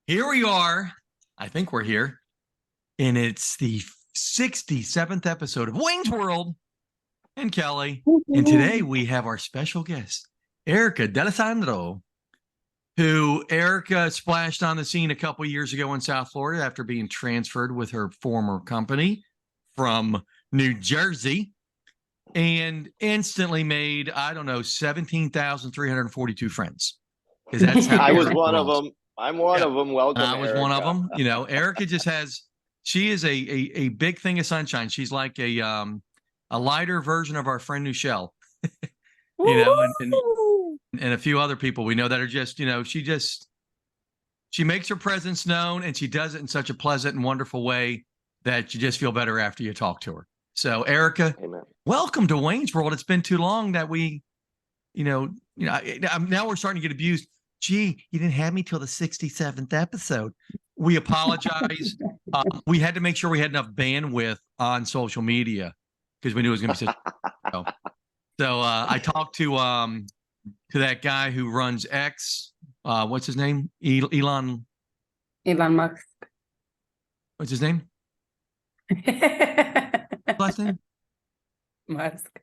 Here we are. I think we're here. And it's the 67th episode of Wayne's World and Kelly. And today we have our special guest, Erica Delesandro, who Erica splashed on the scene a couple years ago in South Florida after being transferred with her former company from New Jersey and instantly made, 17,342 friends. Because that's how I was one of them. I'm one of them. Welcome. I was Erica. one of them. You know, Erica just she is a big thing of sunshine. She's like a lighter version of our friend Nouchelle, you know, and a few other people we know that are just, you know, she makes her presence known and she does it in such a pleasant and wonderful way that you just feel better after you talk to her. So Erica, Amen. Welcome to Wayne's World. It's been too long that now we're starting to get abused. Gee, you didn't have me till the 67th episode. We apologize. We had to make sure we had enough bandwidth on social media because we knew it was going to be such. So I talked to that guy who runs X. What's his name? Elon Musk. What's his name? Last name? Musk.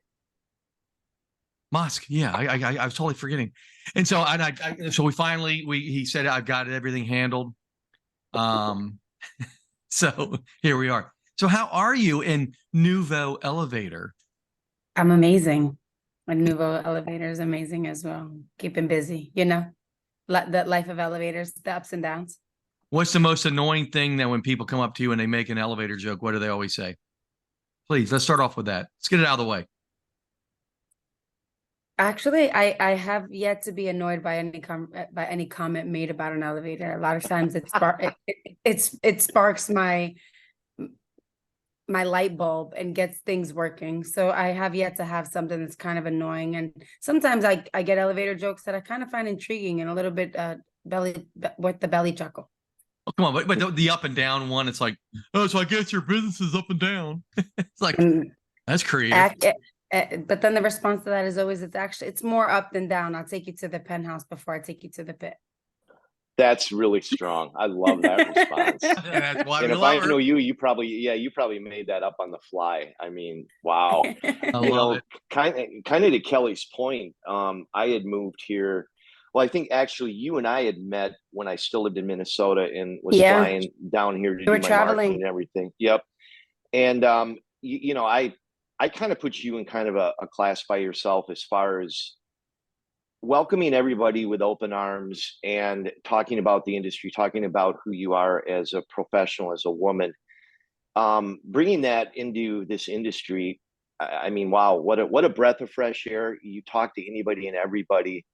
Yeah, I was totally forgetting. And so so he said, I've got everything handled. So here we are. So how are you in Nouveau elevator? I'm amazing. My Nouveau elevator is amazing as well. Keeping busy, you know, the life of elevators, the ups and downs. What's the most annoying thing that when people come up to you and they make an elevator joke, what do they always say? Please, let's start off with that. Let's get it out of the way. Actually, I have yet to be annoyed by any comment made about an elevator. A lot of times it sparks my light bulb and gets things working. So I have yet to have something that's kind of annoying. And sometimes I get elevator jokes that I kind of find intriguing and a little bit with the belly chuckle. Oh, come on, but the up and down one, it's like, oh, so I guess your business is up and down. It's like, that's creative. But then the response to that is always, it's more up than down. I'll take you to the penthouse before I take you to the pit. That's really strong. I love that response. That's why and if I know you probably made that up on the fly. I mean, wow. I love it. Kind of to Kelly's point. I had moved here. Well, I think actually you and I had met when I still lived in Minnesota and was flying down here to do my marketing and everything. Yep. And I kind of put you in kind of a class by yourself as far as welcoming everybody with open arms and talking about the industry, talking about who you are as a professional, as a woman, bringing that into this industry. I mean, wow, what a breath of fresh air. You talk to anybody and everybody.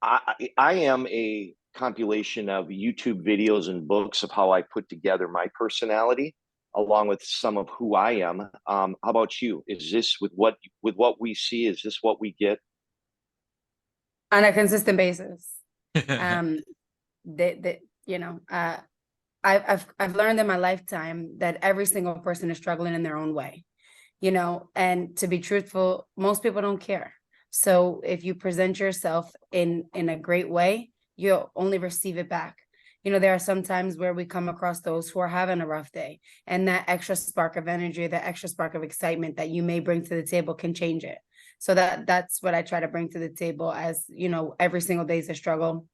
I am a compilation of YouTube videos and books of how I put together my personality, along with some of who I am. How about you? Is this with what we see? Is this what we get on a consistent basis? I've learned in my lifetime that every single person is struggling in their own way, you know, and to be truthful, most people don't care. So if you present yourself in a great way, you'll only receive it back. You know, there are some times where we come across those who are having a rough day, and that extra spark of energy, that extra spark of excitement that you may bring to the table can change it. So that's what I try to bring to the table. As you know, every single day is a struggle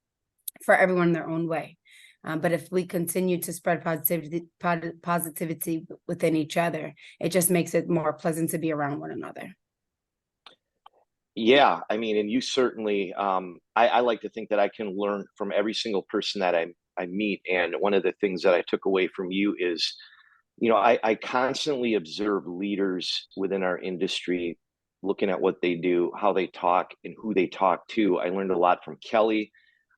for everyone in their own way. But if we continue to spread positivity within each other, it just makes it more pleasant to be around one another. Yeah, I mean, and you certainly, I like to think that I can learn from every single person that I meet. And one of the things that I took away from you is, you know, I constantly observe leaders within our industry, looking at what they do, how they talk, and who they talk to. I learned a lot from Kelly.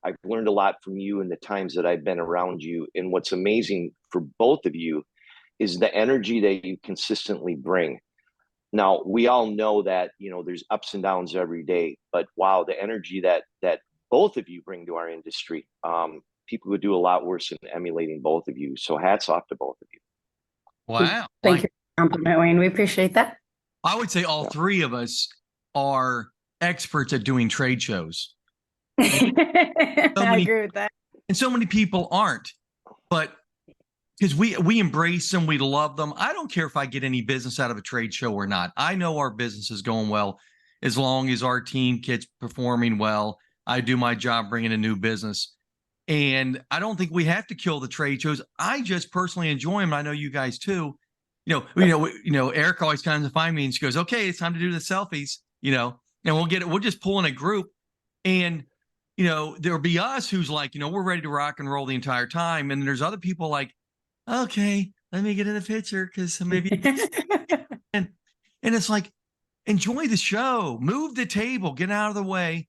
I've learned a lot from you in the times that I've been around you. And what's amazing for both of you is the energy that you consistently bring. Now, we all know that, you know, there's ups and downs every day, but wow, the energy that both of you bring to our industry, people would do a lot worse than emulating both of you. So hats off to both of you. Wow. Thank you for the compliment, Wayne. We appreciate that. I would say all three of us are experts at doing trade shows. I agree with that. And so many people aren't, but because we embrace them, we love them. I don't care if I get any business out of a trade show or not. I know our business is going well as long as our team gets performing well. I do my job bringing in new business. And I don't think we have to kill the trade shows. I just personally enjoy them. I know you guys too. Eric always comes to find me and she goes, okay, it's time to do the selfies, and we'll just pull in a group, and, there'll be us who's like, we're ready to rock and roll the entire time. And there's other people like, okay, let me get in the picture because maybe, and it's like, enjoy the show, move the table, get out of the way,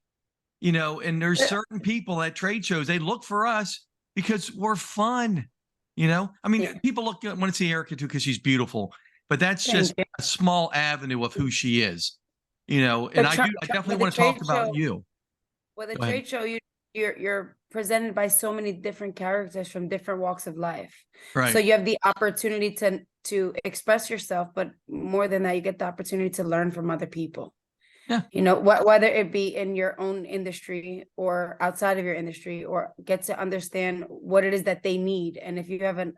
and there's certain people at trade shows, they look for us because we're fun. People want to see Erica too because she's beautiful, but that's just a small avenue of who she is, and I definitely want to talk about you. With a trade show, you're presented by so many different characters from different walks of life. Right. So you have the opportunity to express yourself, but more than that, you get the opportunity to learn from other people. Yeah. Whether it be in your own industry or outside of your industry, or get to understand what it is that they need. And if you have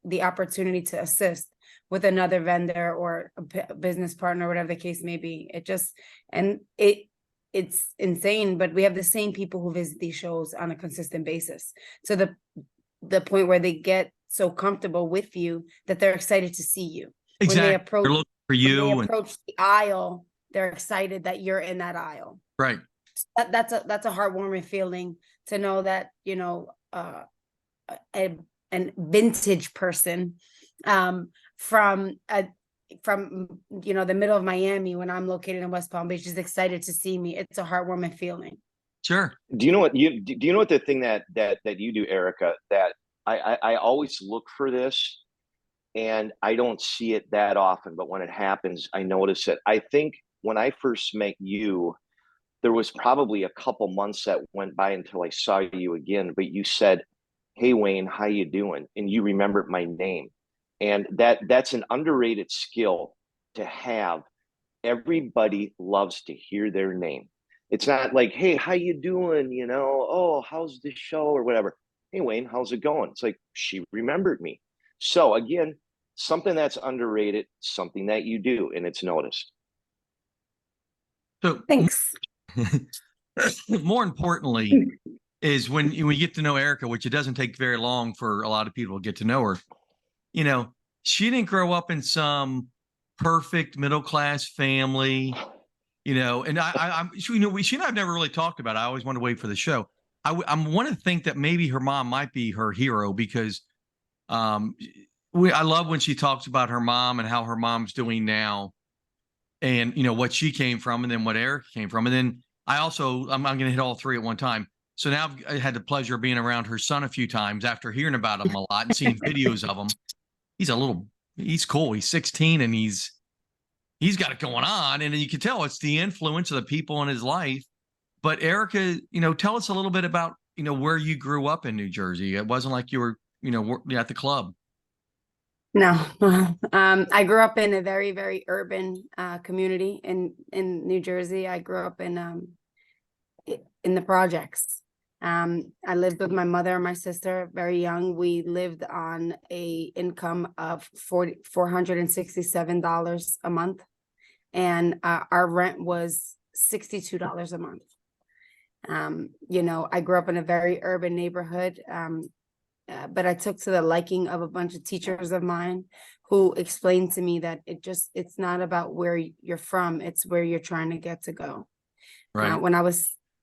the opportunity to assist with another vendor or a business partner, whatever the case may be, it's insane, but we have the same people who visit these shows on a consistent basis, to the point where they get so comfortable with you that they're excited to see you. Exactly. When they approach, they're looking for you, when they approach the aisle, they're excited that you're in that aisle. Right. That's a heartwarming feeling to know that, a vintage person from the middle of Miami, when I'm located in West Palm Beach, is excited to see me. It's a heartwarming feeling. Sure. Do you know what the thing that you do, Erica, that I always look for this, and I don't see it that often, but when it happens, I notice it. I think when I first met you, there was probably a couple months that went by until I saw you again, but you said, "Hey Wayne, how you doing?" And you remembered my name. And that's an underrated skill to have. Everybody loves to hear their name. It's not like, "Hey, how you doing? Oh, how's the show?" or whatever. "Hey Wayne, how's it going?" It's like, she remembered me. So again, something that's underrated, something that you do, and it's noticed. So thanks. More importantly is when you get to know Erica, which it doesn't take very long for a lot of people to get to know her. She didn't grow up in some perfect middle-class family, and she and I've never really talked about it. I always want to wait for the show. I want to think that maybe her mom might be her hero, because I love when she talks about her mom and how her mom's doing now, and what she came from, and then what Eric came from. And then I'm going to hit all three at one time. So now I've had the pleasure of being around her son a few times after hearing about him a lot and seeing videos of him. He's cool. He's 16 and he's got it going on. And you can tell it's the influence of the people in his life. But Erica, tell us a little bit about, where you grew up in New Jersey. It wasn't like you were, at the club. No, I grew up in a very, very urban community in New Jersey. I grew up in the projects. I lived with my mother and my sister very young. We lived on a income of $467 a month, and our rent was $62 a month. I grew up in a very urban neighborhood, but I took to the liking of a bunch of teachers of mine who explained to me that it's not about where you're from, it's where you're trying to get to go. Right.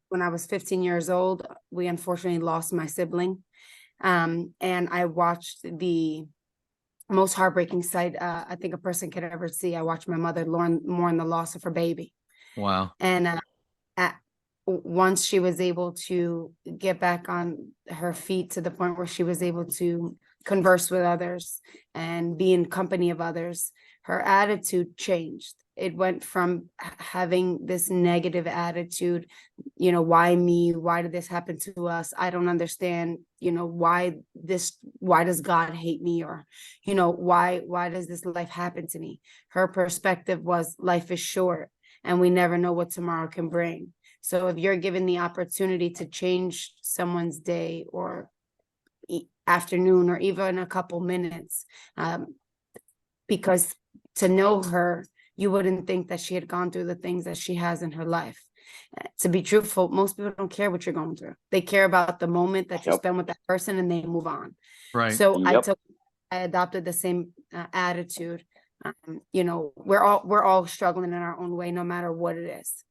When I was 15 years old, we unfortunately lost my sibling. And I watched the most heartbreaking sight I think a person could ever see. I watched my mother mourn the loss of her baby. Wow. And once she was able to get back on her feet to the point where she was able to converse with others and be in company of others, her attitude changed. It went from having this negative attitude, why me? Why did this happen to us? I don't understand, why does God hate me? Or, why does this life happen to me? Her perspective was, life is short and we never know what tomorrow can bring. So if you're given the opportunity to change someone's day or afternoon or even a couple minutes, because to know her, you wouldn't think that she had gone through the things that she has in her life. To be truthful, most people don't care what you're going through. They care about the moment that you spend with that person and they move on. Right. So I adopted the same attitude. You know, we're all struggling in our own way, no matter what it is.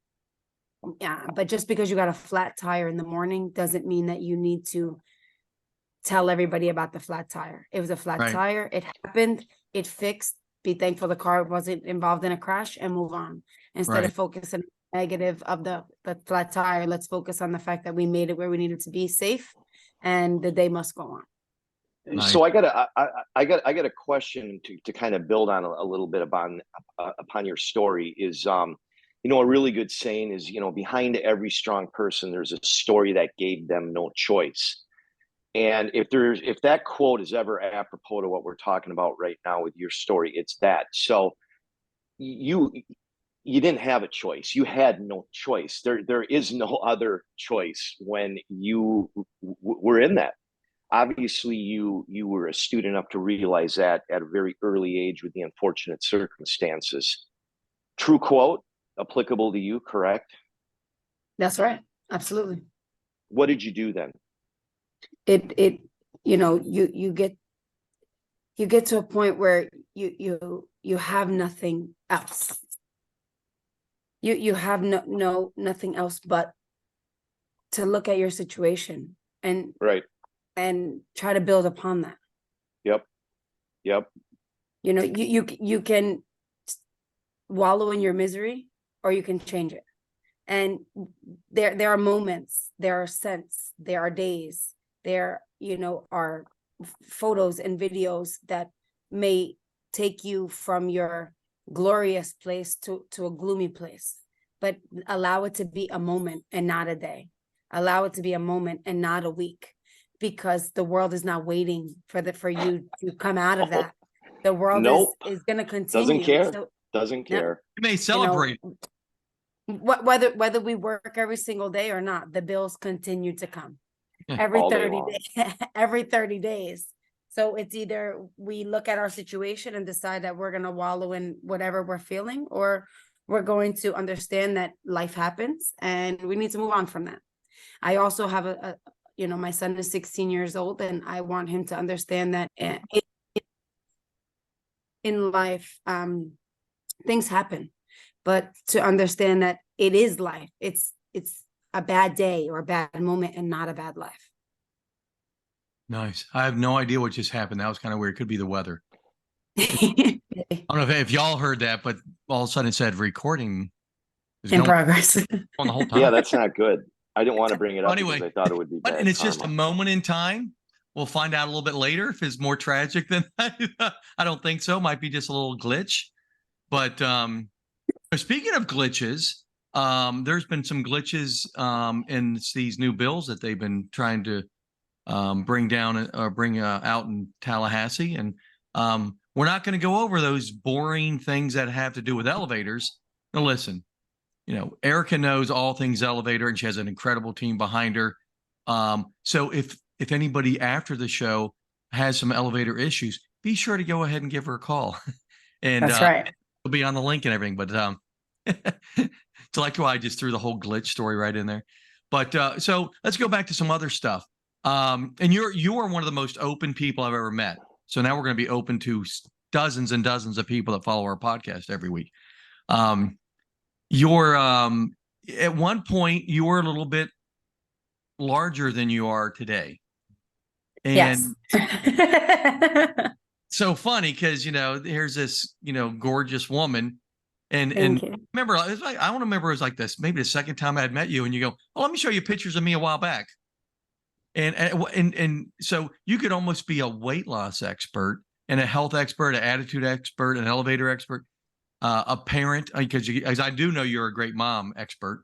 Yeah, but just because you got a flat tire in the morning doesn't mean that you need to tell everybody about the flat tire. It was a flat tire. It happened. It fixed. Be thankful the car wasn't involved in a crash and move on. Instead of focusing on the negative of the flat tire, let's focus on the fact that we made it where we needed to be safe, and the day must go on. Nice. So I got a question to kind of build on a little bit upon your story. Is you know, a really good saying is, you know, behind every strong person there's a story that gave them no choice. And if that quote is ever apropos to what we're talking about right now with your story, it's that. So you didn't have a choice. You had no choice. There is no other choice when you were in that. Obviously, you were astute enough to realize that at a very early age with the unfortunate circumstances. True quote, applicable to you, correct? That's right. Absolutely. What did you do then? It you know, you get to a point where you have nothing else. You have nothing else but to look at your situation and try to build upon that. Yep. You know, you can wallow in your misery or you can change it. And there are moments, there are scents, there are days, there, you know, are photos and videos that may take you from your glorious place to a gloomy place, but allow it to be a moment and not a day. Allow it to be a moment and not a week, because the world is not waiting for you to come out of that. The world is going to continue. Doesn't care. So, doesn't care. You may celebrate. You know, whether we work every single day or not, the bills continue to come every 30 days. Every 30 days. So it's either we look at our situation and decide that we're going to wallow in whatever we're feeling, or we're going to understand that life happens and we need to move on from that. I also have you know, my son is 16 years old, and I want him to understand that in life, things happen, but to understand that it is life. It's a bad day or a bad moment and not a bad life. Nice. I have no idea what just happened. That was kind of weird. It could be the weather. I don't know if y'all heard that, but all of a sudden it said recording in progress on the whole time. Yeah, that's not good. I didn't want to bring it up anyway, because I thought it would be bad. And it's just a moment in time. We'll find out a little bit later if it's more tragic than that. I don't think so. Might be just a little glitch. But speaking of glitches, there's been some glitches in these new bills that they've been trying to bring down or bring out in Tallahassee. And we're not going to go over those boring things that have to do with elevators. Now, listen, you know, Erica knows all things elevator, and she has an incredible team behind her. So if anybody after the show has some elevator issues, be sure to go ahead and give her a call. And that's right. It'll be on the link and everything. But it's like why I just threw the whole glitch story right in there. But so let's go back to some other stuff. And you are one of the most open people I've ever met. So now we're going to be open to dozens and dozens of people that follow our podcast every week. You're at one point you were a little bit larger than you are today. And yes. So funny because, you know, here's this, you know, gorgeous woman. And remember, it was like, I want to remember it was like this, maybe the second time I had met you, and you go, oh, let me show you pictures of me a while back. And so you could almost be a weight loss expert and a health expert, an attitude expert, an elevator expert, a parent, because as I do know you're a great mom expert.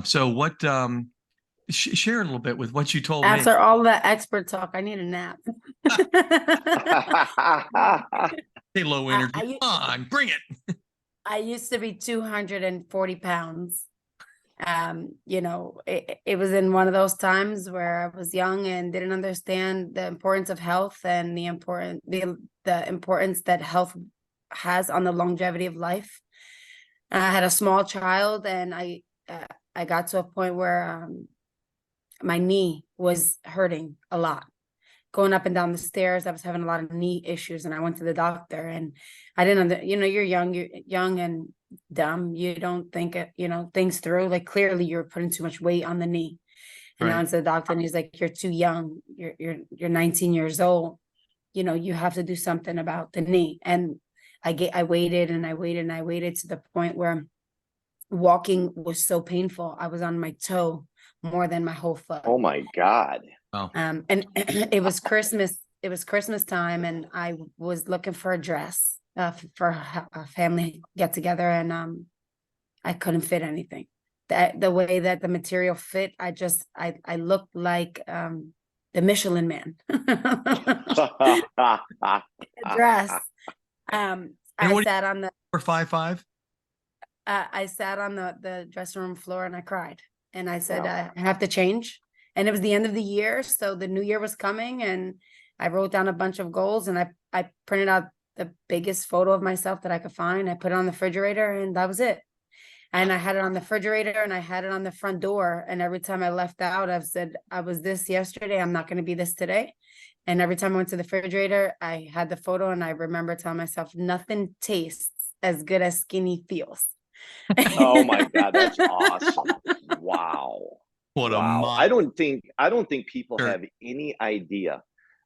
So what, share a little bit with what you told me. After all that expert talk, I need a nap. Hey, low energy. Come on, bring it. I used to be 240 pounds. It was in one of those times where I was young and didn't understand the importance of health and the importance that health has on the longevity of life. I had a small child, and I got to a point where my knee was hurting a lot. Going up and down the stairs, I was having a lot of knee issues, and I went to the doctor, and I didn't you're young and dumb. You don't think things through. Like, clearly you're putting too much weight on the knee. And I went to the doctor, and he's like, "You're too young. You're 19 years old. You have to do something about the knee." And I waited and I waited and I waited to the point where walking was so painful. I was on my toe more than my whole foot. Oh my God. Oh. And it was Christmas. It was Christmas time, and I was looking for a dress for a family get together, and I couldn't fit anything. The way that the material fit, I looked like the Michelin Man. Dress. I sat on the 5'5". I sat on the dressing room floor and I cried, and I said, I have to change. And it was the end of the year, so the new year was coming, and I wrote down a bunch of goals, and I printed out the biggest photo of myself that I could find. I put it on the refrigerator, and that was it. And I had it on the refrigerator, and I had it on the front door. And every time I left out, I've said, I was this yesterday, I'm not going to be this today. And every time I went to the refrigerator, I had the photo, and I remember telling myself, nothing tastes as good as skinny feels. Oh my God, that's awesome. Wow. What wow. a I don't think people have any idea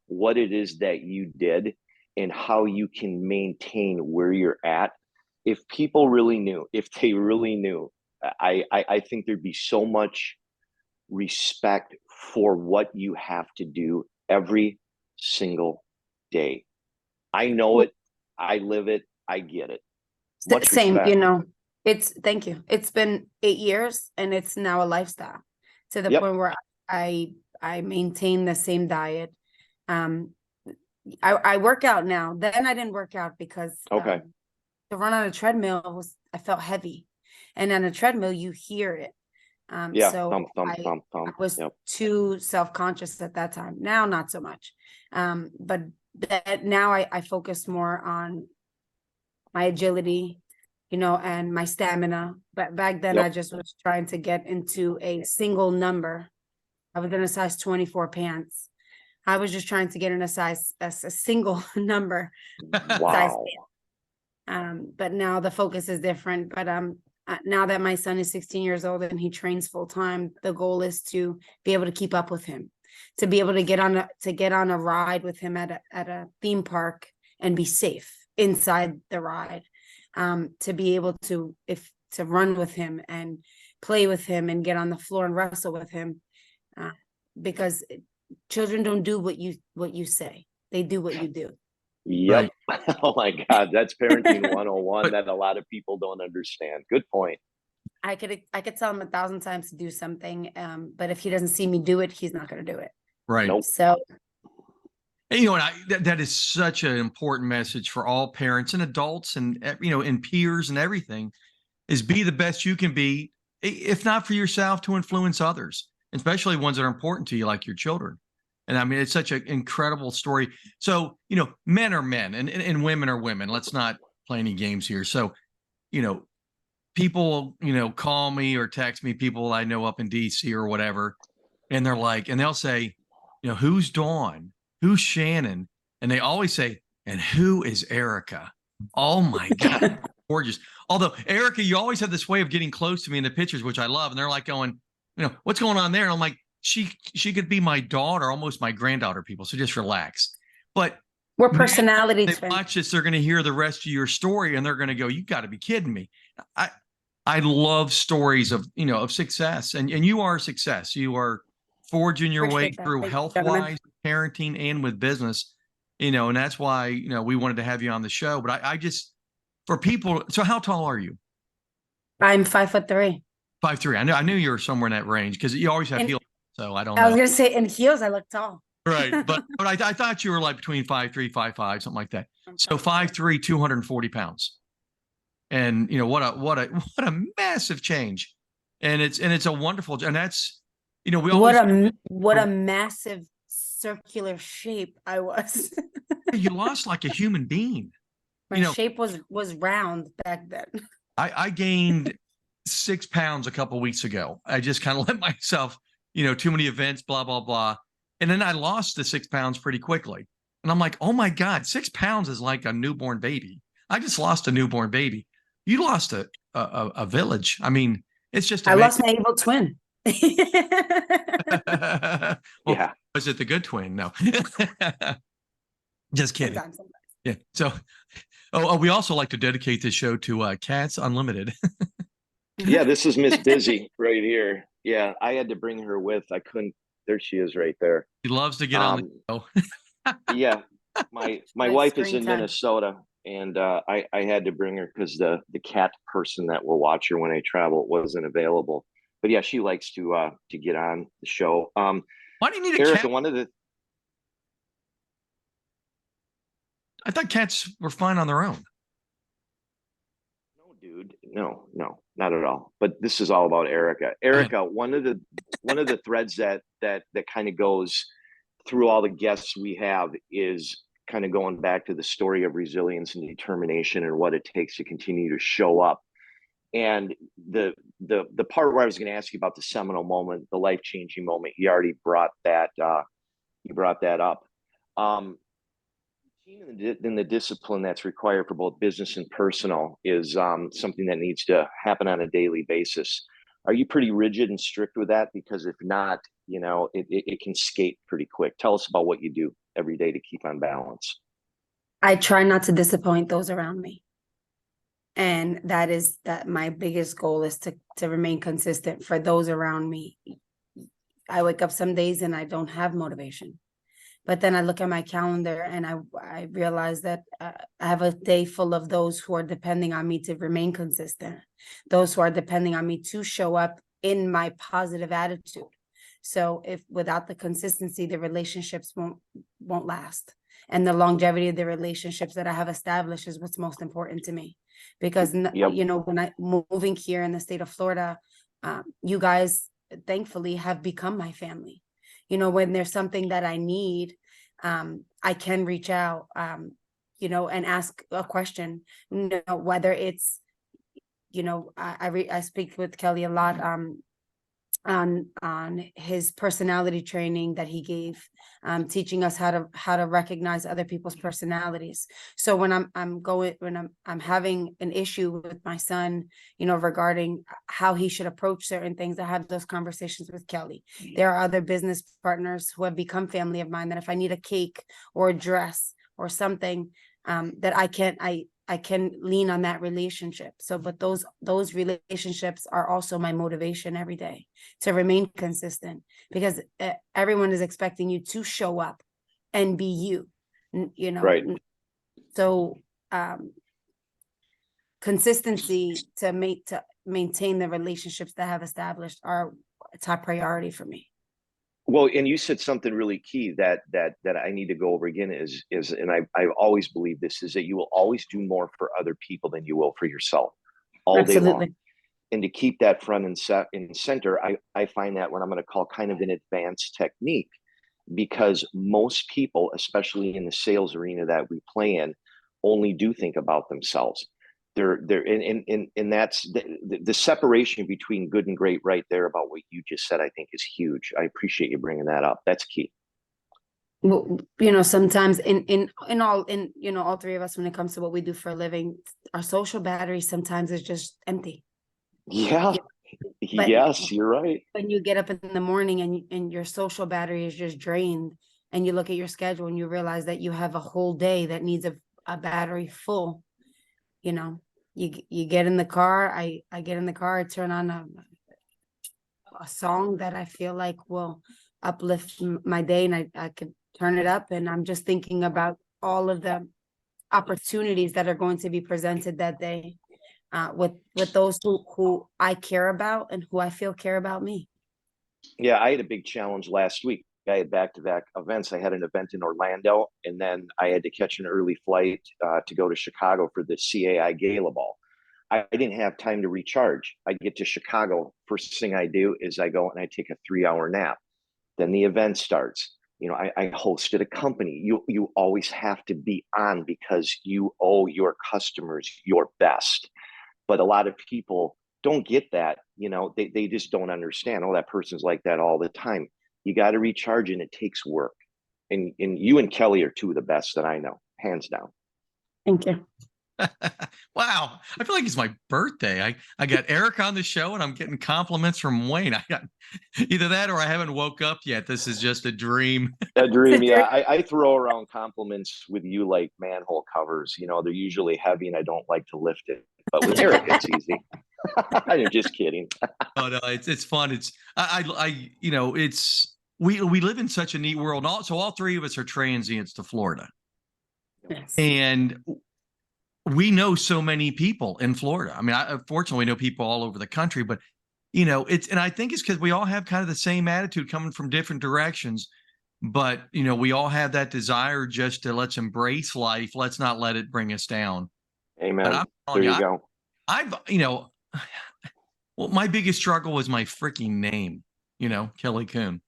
what it is that you did and how you can maintain where you're at. If people really knew, I think there'd be so much respect for what you have to do every single day. I know it. I live it. I get it. Much Same, respect. Thank you. It's been 8 years, and it's now a lifestyle to the point where I maintain the same diet. I work out now. Then I didn't work out because to run on a treadmill I felt heavy, and on a treadmill you hear it. So I was too self-conscious at that time. Now, not so much. But now I focus more on my agility, and my stamina. But back then I just was trying to get into a single number. I was in a size 24 pants. I was just trying to get in a single number. Wow. But now the focus is different. But now that my son is 16 years old and he trains full time, the goal is to be able to keep up with him, to be able to get on a ride with him at a theme park and be safe inside the ride. To be able to run with him and play with him and get on the floor and wrestle with him, because children don't do what you say; they do what you do. Yep. Right. Oh my God, that's parenting 101 that a lot of people don't understand. Good point. I could tell him 1,000 times to do something, but if he doesn't see me do it, he's not going to do it. Right. Nope. So. That is such an important message for all parents and adults and, and peers and everything, is be the best you can be, if not for yourself, to influence others, especially ones that are important to you, like your children. And I mean, it's such an incredible story. So, men are men and women are women. Let's not play any games here. So, people, call me or text me, people I know up in DC or whatever. And they're like, and they'll say, who's Dawn? Who's Shannon? And they always say, and who is Erica? Oh my God, gorgeous. Although Erica, you always have this way of getting close to me in the pictures, which I love. And they're like going, what's going on there? And I'm like, she could be my daughter, almost my granddaughter, people. So just relax. But we're personalities. They watch this, they're going to hear the rest of your story and they're going to go, you got to be kidding me. I love stories of, of success, and you are a success. You are forging your way through health-wise, parenting, and with business, and that's why, we wanted to have you on the show. But I just, for people, so how tall are you? I'm 5'3". 5'3". I knew you were somewhere in that range because you always have heels. So I don't know. I was going to say in heels, I look tall. Right. But I thought you were like between 5'3", 5'5", something like that. So 5'3", 240 pounds. And what a massive change. And it's a wonderful, and that's, we always, what a massive circular shape I was. you lost like a human being. My shape was round back then. I gained 6 pounds a couple weeks ago. I just kind of let myself, too many events, blah, blah, blah. And then I lost the 6 pounds pretty quickly. And I'm like, oh my God, 6 pounds is like a newborn baby. I just lost a newborn baby. You lost a village. I mean, it's just amazing. I lost my evil twin. Well, yeah. Was it the good twin? No. Just kidding. Sometimes. Yeah. So, we also like to dedicate this show to Cats Unlimited. Yeah, this is Miss Busy right here. Yeah, I had to bring her with. I couldn't. There she is right there. She loves to get on the show. Yeah, my wife is in Minnesota, and I had to bring her because the cat person that will watch her when I travel wasn't available. But yeah, she likes to get on the show. Why do you need a Erica, cat? One of the I thought cats were fine on their own. No, dude. No, not at all. But this is all about Erica. Erica, one of the threads that kind of goes through all the guests we have is kind of going back to the story of resilience and determination and what it takes to continue to show up. And the part where I was going to ask you about the seminal moment, the life-changing moment, you already brought that up. In the discipline that's required for both business and personal is something that needs to happen on a daily basis. Are you pretty rigid and strict with that? Because if not, it can skate pretty quick. Tell us about what you do every day to keep on balance. I try not to disappoint those around me. And that my biggest goal is to remain consistent for those around me. I wake up some days and I don't have motivation. But then I look at my calendar and I realize that I have a day full of those who are depending on me to remain consistent, those who are depending on me to show up in my positive attitude. So if without the consistency, the relationships won't last. And the longevity of the relationships that I have established is what's most important to me. Because, when I moving here in the state of Florida, you guys, thankfully, have become my family. When there's something that I need, I can reach out, and ask a question, whether it's, I speak with Kelly a lot, on his personality training that he gave, teaching us how to recognize other people's personalities. So when I'm having an issue with my son, regarding how he should approach certain things, I have those conversations with Kelly. There are other business partners who have become family of mine that if I need a cake or a dress or something, that I can lean on that relationship. So, but those relationships are also my motivation every day to remain consistent, because everyone is expecting you to show up and be you, Right. So, consistency to maintain the relationships that I have established are a top priority for me. Well, and you said something really key that I need to go over again is, and I've always believed this, is that you will always do more for other people than you will for yourself all Absolutely. day long. And to keep that front and center, I find that what I'm going to call kind of an advanced technique, because most people, especially in the sales arena that we play in, only do think about themselves. And that's the separation between good and great right there about what you just said, I think is huge. I appreciate you bringing that up. That's key. Well, sometimes in all three of us, when it comes to what we do for a living, our social battery sometimes is just empty. Yeah. But yes, you're right. When you get up in the morning and your social battery is just drained, and you look at your schedule and you realize that you have a whole day that needs a battery full, you get in the car. I get in the car, I turn on a song that I feel like will uplift my day, and I could turn it up, and I'm just thinking about all of the opportunities that are going to be presented that day, with those who I care about and who I feel care about me. Yeah, I had a big challenge last week. I had back-to-back events. I had an event in Orlando, and then I had to catch an early flight to go to Chicago for the CAI Gala Ball. I didn't have time to recharge. I get to Chicago. First thing I do is I go and I take a 3-hour nap. Then the event starts. I hosted a company. You always have to be on because you owe your customers your best. But a lot of people don't get that. They just don't understand. Oh, that person's like that all the time. You got to recharge, and it takes work. And you and Kelly are two of the best that I know, hands down. Thank you. Wow. I feel like it's my birthday. I got Eric on the show and I'm getting compliments from Wayne. I got either that or I haven't woke up yet. This is just a dream. A dream. Yeah. I throw around compliments with you like manhole covers. They're usually heavy and I don't like to lift it. But with Eric, it's easy. I'm just kidding. Oh no, it's fun. It's we live in such a neat world. So all three of us are transients to Florida. Yes. And we know so many people in Florida. I mean, unfortunately, we know people all over the country, but and I think it's because we all have kind of the same attitude coming from different directions, but we all have that desire just to let's embrace life. Let's not let it bring us down. Amen. There you go. Well, my biggest struggle was my freaking name, Kelly Coon,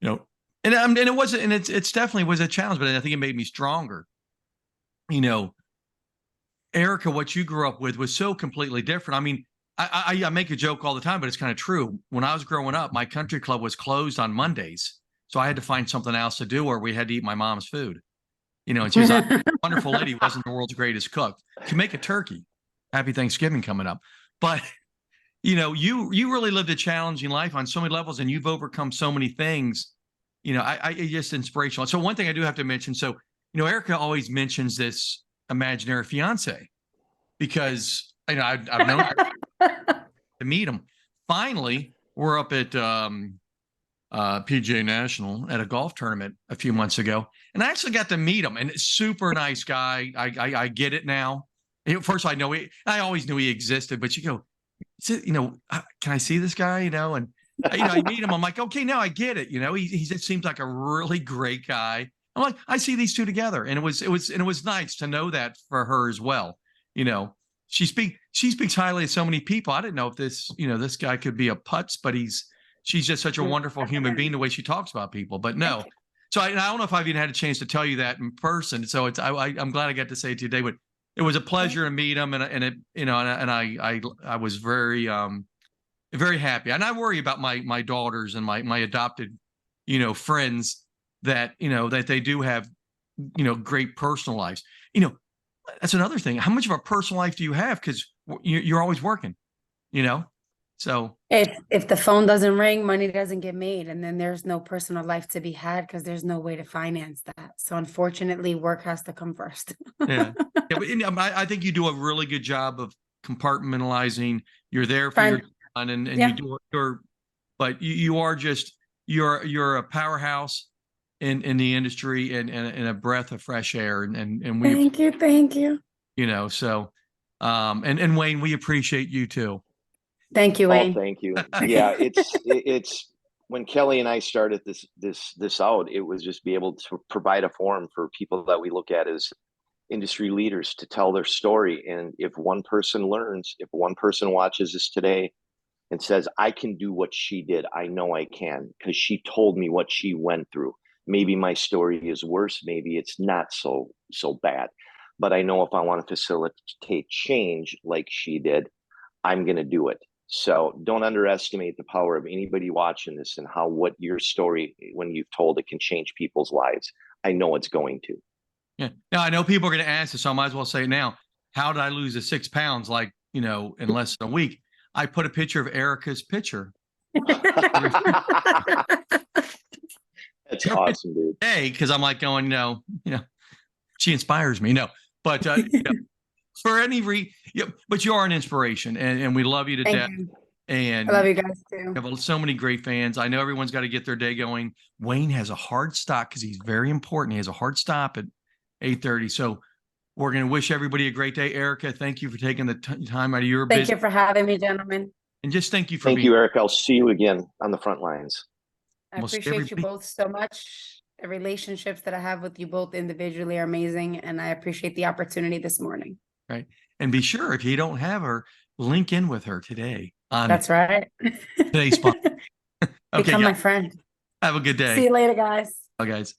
and it wasn't, and it's definitely was a challenge, but I think it made me stronger. Erica, what you grew up with was so completely different. I mean, I make a joke all the time, but it's kind of true. When I was growing up, my country club was closed on Mondays. So I had to find something else to do, or we had to eat my mom's food. And she was a wonderful lady, wasn't the world's greatest cook. She make a turkey. Happy Thanksgiving coming up. But, you really lived a challenging life on so many levels, and you've overcome so many things. It's just inspirational. So one thing I do have to mention, Erica always mentions this imaginary fiance because I've known her to meet him. Finally, we're up at PGA National at a golf tournament a few months ago, and I actually got to meet him. And super nice guy. I get it now. First, I always knew he existed, but you go, can I see this guy? And I meet him. I'm like, okay, now I get it. He just seems like a really great guy. I'm like, I see these two together, and it was nice to know that for her as well. She speaks highly of so many people. I didn't know if this guy could be a putz, but she's just such a wonderful human being the way she talks about people. But no, so I don't know if I've even had a chance to tell you that in person. So I'm glad I got to say it today. But it was a pleasure to meet him, and I was very very happy. And I worry about my daughters and my adopted friends. That that they do have great personal lives. That's another thing. How much of a personal life do you have? Because you're always working. So if the phone doesn't ring, money doesn't get made, and then there's no personal life to be had because there's no way to finance that. So unfortunately, work has to come first. Yeah, but I think you do a really good job of compartmentalizing. You're there for your son, and you do but you are just you're a powerhouse in the industry and a breath of fresh air. And we thank you. So and Wayne, we appreciate you too. Thank you, Wayne. Oh, thank you. Yeah, it's when Kelly and I started this out, it was just be able to provide a forum for people that we look at as industry leaders to tell their story. And if one person learns, if one person watches this today and says, I can do what she did, I know I can, because she told me what she went through. Maybe my story is worse. Maybe it's not so bad. But I know if I want to facilitate change like she did, I'm going to do it. So don't underestimate the power of anybody watching this and how what your story, when you've told it, can change people's lives. I know it's going to. Yeah. Now, I know people are going to ask this, so I might as well say it now. How did I lose the 6 pounds in less than a week? I put a picture of Erica's picture. That's awesome, dude. Hey, because I'm like going, she inspires me. No, but for any but you are an inspiration, and we love you to death. And I love you guys too. You have so many great fans. I know everyone's got to get their day going. Wayne has a hard stop because he's very important. He has a hard stop at 8:30. So we're going to wish everybody a great day. Erica, thank you for taking the time out of your business. Thank you for having me, gentlemen. And just thank you for Thank you, Erica. I'll see you again on the front lines. I appreciate you both so much. The relationships that I have with you both individually are amazing, and I appreciate the opportunity this morning. Right. And be sure, if you don't have her, link in with her today. That's right. Today's spot. Okay, Become my guys, friend. have a good day. See you later, guys. Bye, guys.